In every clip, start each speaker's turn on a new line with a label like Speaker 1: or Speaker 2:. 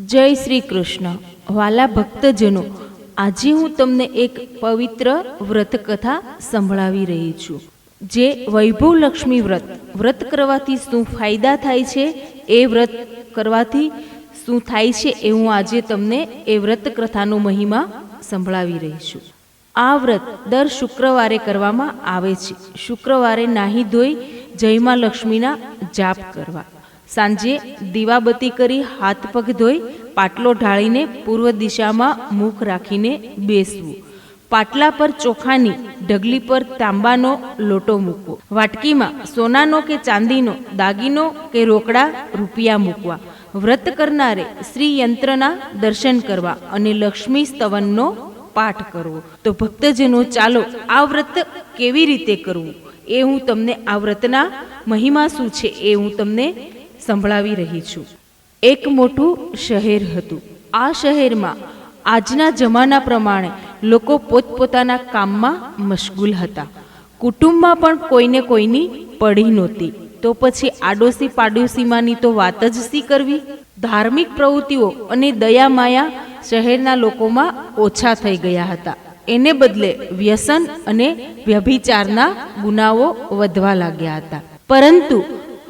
Speaker 1: જય શ્રી કૃષ્ણ. વાલા ભક્તજનો, આજે હું તમને એક પવિત્ર વ્રત કથા સંભળાવી રહી છું, જે વૈભવલક્ષ્મી વ્રત કરવાથી શું ફાયદા થાય છે, એ વ્રત કરવાથી શું થાય છે, એ હું આજે તમને એ વ્રત કથાનો મહિમા સંભળાવી રહી છું. આ વ્રત દર શુક્રવારે કરવામાં આવે છે. શુક્રવારે નાહી ધોઈ જયમાં લક્ષ્મીના જાપ કરવા, સાંજે દીવાબત્તી કરી હાથ પગ ધોઈ પાટલો ઢાળીને પૂર્વ દિશામાં મુખ રાખીને બેસવું. પાટલા પર ચોખાની ઢગલી પર તાંબાનો લોટો મૂકવો. વાટકીમાં સોનાનો કે ચાંદીનો દાગીનો કે રોકડા રૂપિયા મૂકવા. વ્રત કરનારે શ્રી યંત્રના દર્શન કરવા અને લક્ષ્મી સ્તવનનો પાઠ કરવો. તો ભક્તજનો, ચાલો આ વ્રત કેવી રીતે કરવું એ હું તમને, આ વ્રતના મહિમા શું છે એ હું તમને સંભળાવી રહી છું. એક મોટું શહેર હતું. આ શહેરમાં આજના જમાના પ્રમાણે લોકો પોતપોતાના કામમાં મશગુલ હતા. કુટુંબમાં પણ કોઈને કોઈની પડી નહોતી, તો પછી આડોશી પાડોશીમાંની તો વાત જ શી કરવી. ધાર્મિક પ્રવૃત્તિઓ અને દયા માયા શહેરના લોકોમાં ઓછા થઈ ગયા હતા. એને બદલે વ્યસન અને વ્યભિચારના ગુનાઓ વધવા લાગ્યા હતા. પરંતુ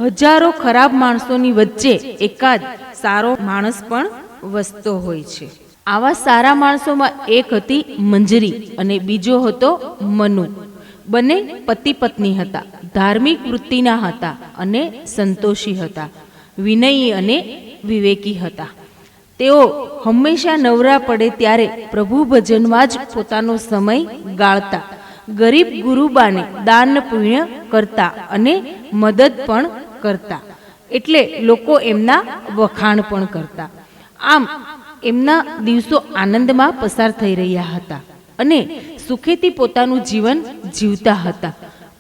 Speaker 1: હજારો ખરાબ માણસોની વચ્ચે એકાદ સારો માણસ પણ વસતો હોય છે. આવા સારા માણસોમાં એક હતી મંજરી અને બીજો હતો મનુ. બંને પતિ પત્ની હતા. ધાર્મિક વૃત્તિના હતા અને સંતોષી હતા. વિનયી અને વિવેકી હતા. તેઓ હંમેશા નવરા પડે ત્યારે પ્રભુ ભજનમાં જ પોતાનો સમય ગાળતા. ગરીબ ગુરુબાને દાન પુણ્ય કરતા અને મદદ પણ કરતા, એટલે લોકો એમના વખાણ પણ કરતા. આમ એમના દિવસો આનંદમાં પસાર થઈ રહ્યા હતા અને સુખેથી પોતાનું જીવન જીવતા હતા.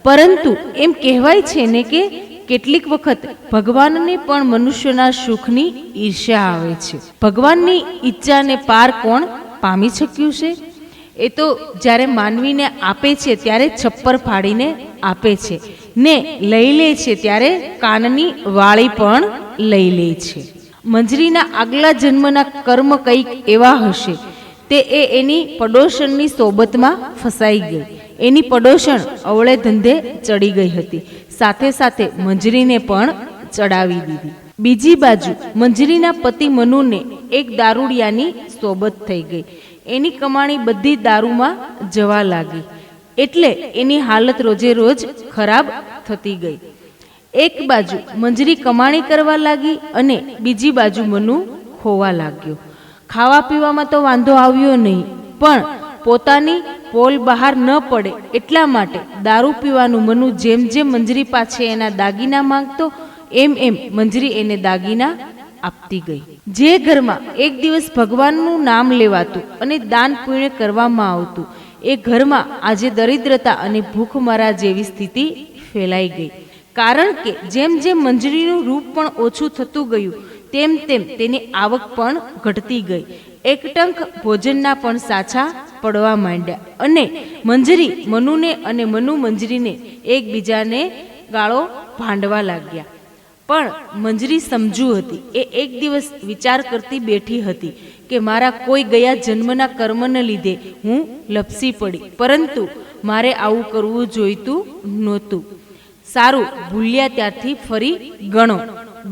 Speaker 1: પરંતુ એમ કહેવાય છે ને કે કેટલીક વખત ભગવાનને પણ મનુષ્યના સુખની ઈર્ષ્યા આવે છે. ભગવાનની ઈચ્છાને પાર કોણ પામી શક્યું છે? એ તો જ્યારે માનવીને આપે છે ત્યારે છપ્પર ફાડીને આપે છે ને લઈ લે છે ત્યારે કાનની વાળી પણ લઈ લે છે. મંજરીના આગલા જન્મના કર્મ કંઈક એવા હશે તે એની પડોશણની સોબતમાં ફસાઈ ગઈ. એની પડોશણ અવળે ધંધે ચડી ગઈ હતી. સાથે સાથે મંજરીને પણ ચડાવી દીધી. બીજી બાજુ મંજરીના પતિ મનુને એક દારૂડિયાની સોબત થઈ ગઈ. એની કમાણી બધી દારૂમાં જવા લાગી, એટલે એની હાલત રોજે રોજ ખરાબ થતી ગઈ. એક બાજુ મંજરી કમાણી કરવા લાગી અને બીજી બાજુ મનુ ખોવા લાગ્યો. ખાવા પીવામાં તો વાંધો આવ્યો નહીં, પણ પોતાની પોલ બહાર ન પડે એટલા માટે દારૂ પીવાનું મનુ જેમ જેમ મંજરી પાછે એના દાગીના માંગતો, એમ એમ મંજરી એને દાગીના આપતી ગઈ. જે ઘરમાં એક દિવસ ભગવાનનું નામ લેવાતું અને દાન પુણ્ય કરવામાં આવતું, એ ઘરમાં આજે દરિદ્રતા અને ભૂખમરા જેવી સ્થિતિ ફેલાઈ ગઈ. કારણ કે જેમ જેમ મંજરીનું રૂપ પણ ઓછું થતું ગયું, તેમ તેમ તેની આવક પણ ઘટતી ગઈ. એકટંક ભોજનના પણ સાચા પડવા માંડ્યા અને મંજરી મનુને અને મનુ મંજરીને એકબીજાને ગાળો ભાંડવા લાગ્યા. પણ મંજરી સમજુ હતી. એ એક દિવસ વિચાર કરતી બેઠી હતી કે મારા કોઈ ગયા જન્મના કર્મને લીધે હું લપસી પડી, પરંતુ મારે આવું કરવું જોઈતું નહોતું. સારું, ભૂલ્યા ત્યારથી ફરી ગણો.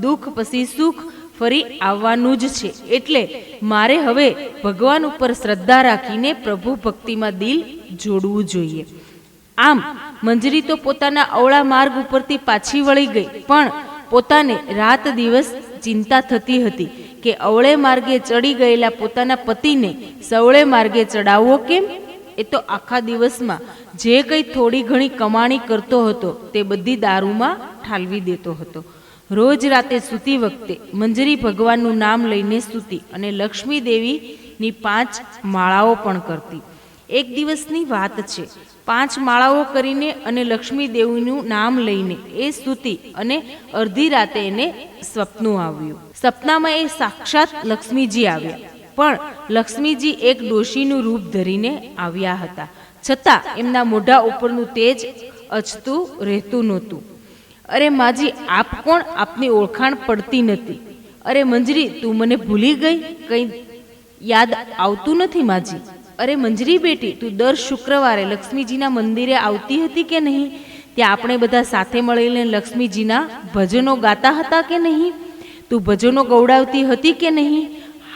Speaker 1: દુઃખ પછી સુખ ફરી આવવાનું જ છે, એટલે મારે હવે ભગવાન ઉપર શ્રદ્ધા રાખીને પ્રભુ ભક્તિમાં દિલ જોડવું જોઈએ. આમ મંજરી તો પોતાના અવળા માર્ગ ઉપરથી પાછી વળી ગઈ, પણ પોતાને રાત દિવસ ચિંતા થતી હતી કે અવળે માર્ગે ચડી ગયેલા પોતાના પતિને સવળે માર્ગે ચડાવવો કેમ. એ તો આખા દિવસમાં જે કંઈ થોડી ઘણી કમાણી કરતો હતો તે બધી દારૂમાં ઠાલવી દેતો હતો. રોજ રાતે સૂતી વખતે મંજરી ભગવાનનું નામ લઈને સૂતી અને લક્ષ્મી દેવીની 5 માળાઓ પણ કરતી. એક દિવસની વાત છે. 5 માળાઓ કરીને અને લક્ષ્મી દેવીનું નામ લઈને એ સૂતી અને અડધી રાતે એને સ્વપ્નું આવ્યું. સપનામાં એ સાક્ષાત લક્ષ્મીજી આવ્યા, પણ લક્ષ્મીજી એક ડોશીનું રૂપ ધરીને આવ્યા હતા, છતાં એમના મોઢા ઉપરનું તેજ અચતું રહેતું નહોતું. અરે માજી, આપ કોણ? આપની ઓળખાણ પડતી નથી. અરે મંજરી, તું મને ભૂલી ગઈ? કંઈ યાદ આવતું નથી માજી? અરે મંજરી બેટી, તું દર શુક્રવારે લક્ષ્મીજીના મંદિરે આવતી હતી કે નહીં? ત્યાં આપણે બધા સાથે મળીને લક્ષ્મીજીના ભજનો ગાતા હતા કે નહીં? તું ભજનો ગૌડાવતી હતી કે નહીં?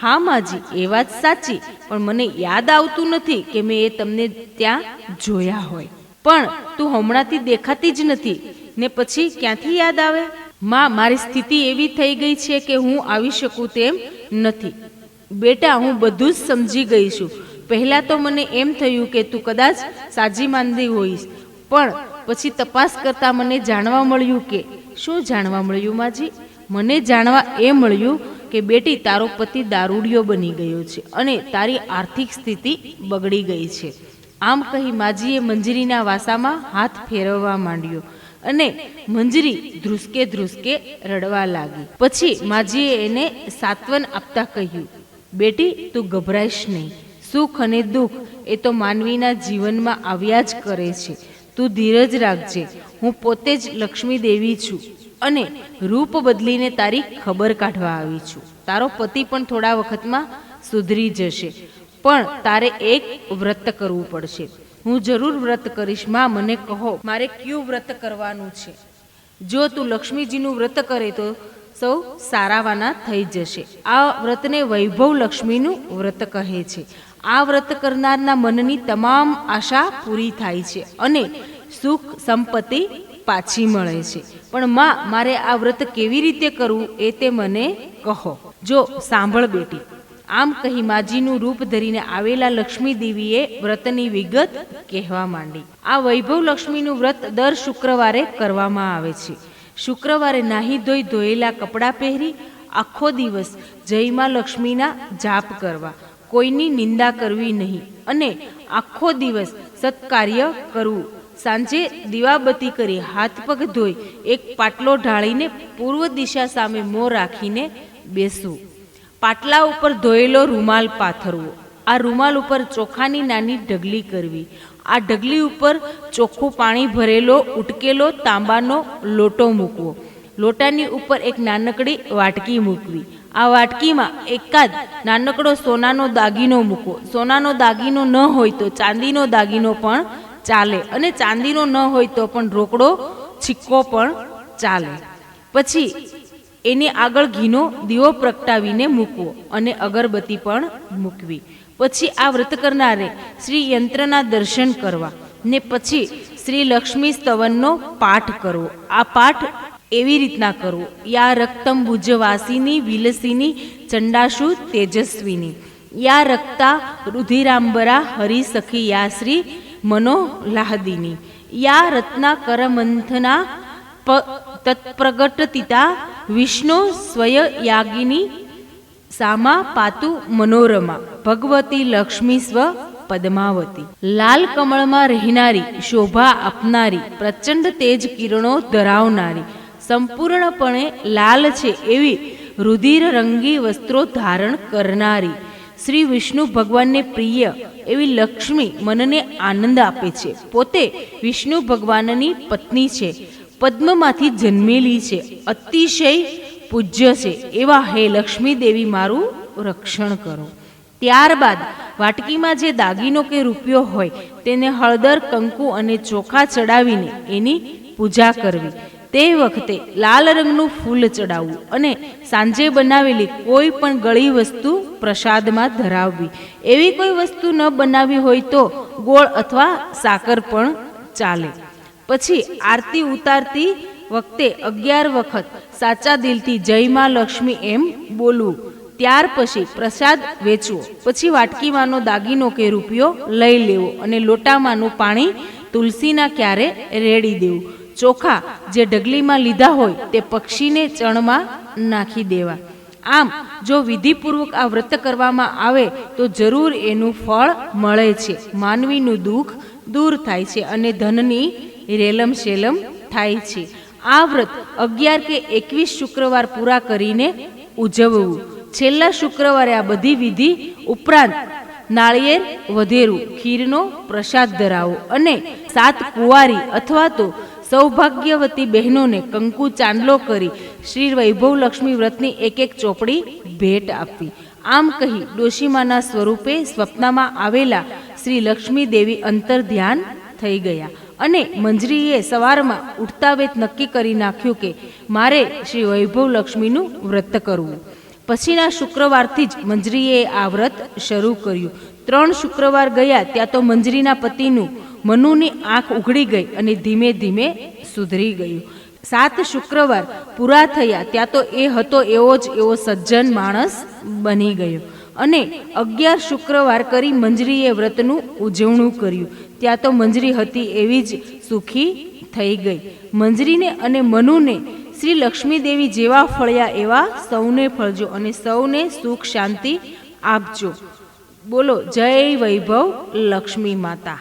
Speaker 1: હા માજી, એ વાત સાચી, પણ મને યાદ આવતું નથી કે મેં એ તમને ત્યાં જોયા હોય. પણ તું હમણાંથી દેખાતી જ નથી ને પછી ક્યાંથી યાદ આવે? માં, મારી સ્થિતિ એવી થઈ ગઈ છે કે હું આવી શકું તેમ નથી. બેટા, હું બધું જ સમજી ગઈ છું. પહેલાં તો મને એમ થયું કે તું કદાચ સાજી માંદી હોઈશ, પણ પછી તપાસ કરતાં મને જાણવા મળ્યું કે… શું જાણવા મળ્યું માજી? મને જાણવા એ મળ્યું કે બેટી, તારો પતિ દારૂડિયો બની ગયો છે અને તારી આર્થિક સ્થિતિ બગડી ગઈ છે. આમ કહી માજીએ મંજરીના વાસામાં હાથ ફેરવવા માંડ્યો અને મંજરી ધ્રુસકે ધ્રુસકે રડવા લાગી. પછી માજીએ એને સાંત્વન આપતા કહ્યું, બેટી, તું ગભરાઈશ નહીં. સુખ અને દુઃખ એ તો માનવીના જીવનમાં આવ્યા જ કરે છે. તું ધીરજ રાખજે. હું પોતે જ લક્ષ્મી દેવી છું અને રૂપ બદલીને તારી ખબર કાઢવા આવી છું. તારો પતિ પણ થોડા વખતમાં સુધરી જશે, પણ તારે એક વ્રત કરવું પડશે. હું જરૂર વ્રત કરીશ. માં, મને કહો, મારે કયું વ્રત કરવાનું છે? જો તું લક્ષ્મીજીનું વ્રત કરે તો સૌ સારાવાના થઈ જશે. આ વ્રતને વૈભવ લક્ષ્મીનું વ્રત કહે છે. આ વ્રત કરનારના મનની તમામ આશા પૂરી થાય છે અને સુખ સંપત્તિ પાછી મળે છે. પણ માં, મારે આ વ્રત કેવી રીતે કરવું એ તે મને કહો. જો સાંભળ બેટી. આમ કહી માજીનું રૂપ ધરીને આવેલા લક્ષ્મી દેવીએ વ્રતની વિગત કહેવા માંડી. આ વૈભવ લક્ષ્મીનું વ્રત દર શુક્રવારે કરવામાં આવે છે. શુક્રવારે નાહી ધોઈ ધોયેલા કપડાં પહેરી આખો દિવસ જયમાં લક્ષ્મીના જાપ કરવા, કોઈની નિંદા કરવી નહીં અને આખો દિવસ સત્કાર્ય કરવું. સાંજે દીવાબત્તી કરી હાથ પગ ધોઈ એક પાટલો ઢાળીને પૂર્વ દિશા સામે મોં રાખીને બેસવું. પાટલા ઉપર ધોયેલો રૂમાલ પાથરવો. આ રૂમાલ ઉપર ચોખાની નાની ઢગલી કરવી. આ ઢગલી ઉપર ચોખ્ખું પાણી ભરેલો ઉટકેલો તાંબાનો લોટો મૂકવો. લોટાની ઉપર એક નાનકડી વાટકી મૂકવી. આ વાટકીમાં એકાદ નાનકડો સોનાનો દાગીનો મૂકવો. સોનાનો દાગીનો ન હોય તો ચાંદીનો દાગીનો પણ ચાલે અને ચાંદીનો ન હોય તો પણ રોકડો સિક્કો પણ ચાલે. પછી એની આગળ ઘીનો દીવો પ્રગટાવીને મૂકવો અને અગરબત્તી પણ મૂકવી. પછી આ વ્રત કરનારે શ્રી યંત્રના દર્શન કરવા ને પછી શ્રી લક્ષ્મી સ્તવનનો પાઠ કરવો. આ પાઠ એવી રીતના કરવો: યા રક્તમ ભુજવાસિની વિલસિની ચંડાશુ તેજસ્વીની, યા રક્તા રુધિરાંબરા હરિસખી, યા શ્રી મનોલાહદિની, યા રત્ના કરમંથના તત્પ્રગટતિતા વિષ્ણુ સ્વયયાગિની, સામા પાતુ મનોરમા ભગવતી લક્ષ્મી સ્વ પદ્માવતી. લાલ કમળમાં રહેનારી, શોભા આપનારી, પ્રચંડ તેજ કિરણો ધરાવનારી, સંપૂર્ણપણે લાલ છે એવી રુધિર રંગી વસ્ત્રો ધારણ કરનારી, શ્રી વિષ્ણુ ભગવાનને પ્રિય એવી લક્ષ્મી મનને આનંદ આપે છે. પોતે વિષ્ણુ ભગવાનની પત્ની છે, પદ્મમાંથી જન્મેલી છે, અતિશય પૂજ્ય છે એવા હે લક્ષ્મી દેવી મારું રક્ષણ કરો. ત્યારબાદ વાટકીમાં જે દાગીનો કે રૂપિયો હોય તેને હળદર, કંકુ અને ચોખા ચડાવીને એની પૂજા કરવી. તે વખતે લાલ રંગનું ફૂલ ચડાવવું અને સાંજે બનાવેલી કોઈ પણ ગળી વસ્તુ પ્રસાદમાં ધરાવવી. એવી કોઈ વસ્તુ ન બનાવી હોય તો ગોળ અથવા સાકર પણ ચાલે. પછી આરતી ઉતારતી વખતે 11 વખત સાચા દિલથી જય માં લક્ષ્મી એમ બોલવું. ત્યાર પછી પ્રસાદ વેચવો. પછી વાટકીમાંનો દાગીનો કે રૂપિયો લઈ લેવો અને લોટામાંનું પાણી તુલસીના ક્યારે રેડી દેવું. ચોખા જે ઢગલીમાં લીધા હોય તે પક્ષીને ચણમાં નાખી દેવા. આમ જો વિધિપૂર્વક આ વ્રત કરવામાં આવે તો જરૂર એનું ફળ મળે છે. માનવીનું દુઃખ દૂર થાય છે અને ધનની રેલમ શેલમ થાય છે. આ વ્રત 11 કે 21 શુક્રવાર પૂરા કરીને ઉજવવું. છેલ્લા શુક્રવારે આ બધી વિધિ ઉપરાંત નાળિયેર વધેરું, ખીરનો પ્રસાદ ધરાવો અને 7 કુંવારી અથવા તો સૌભાગ્યવતી બહેનોને કંકુ ચાંદલો કરી શ્રી વૈભવ લક્ષ્મી વ્રતની એક એક ચોપડી ભેટ આપવી. આમ કહી ડોશીમાના સ્વરૂપે સ્વપ્નમાં આવેલા શ્રી લક્ષ્મી દેવી અંતર ધ્યાન થઈ ગયા અને મંજરીએ સવારમાં ઉઠતા વેત નક્કી કરી નાખ્યું કે મારે શ્રી વૈભવ લક્ષ્મીનું વ્રત કરવું. પછીના શુક્રવારથી જ મંજરીએ આ વ્રત શરૂ કર્યું. 3 શુક્રવાર ગયા ત્યાં તો મંજરીના પતિનું મનુની આંખ ઉઘડી ગઈ અને ધીમે ધીમે સુધરી ગયું. 7 શુક્રવાર પૂરા થયા ત્યાં તો એ હતો એવો જ એવો સજ્જન માણસ બની ગયો અને 11 શુક્રવાર કરી મંજરીએ વ્રતનું ઉજવણું કર્યું. ત્યાં તો મંજરી હતી એવી જ સુખી થઈ ગઈ. મંજરીને અને મનુને શ્રી લક્ષ્મી દેવી જેવા ફળ્યા એવા સૌને ફળજો અને સૌને સુખ શાંતિ આપજો. બોલો જય વૈભવ લક્ષ્મી માતા.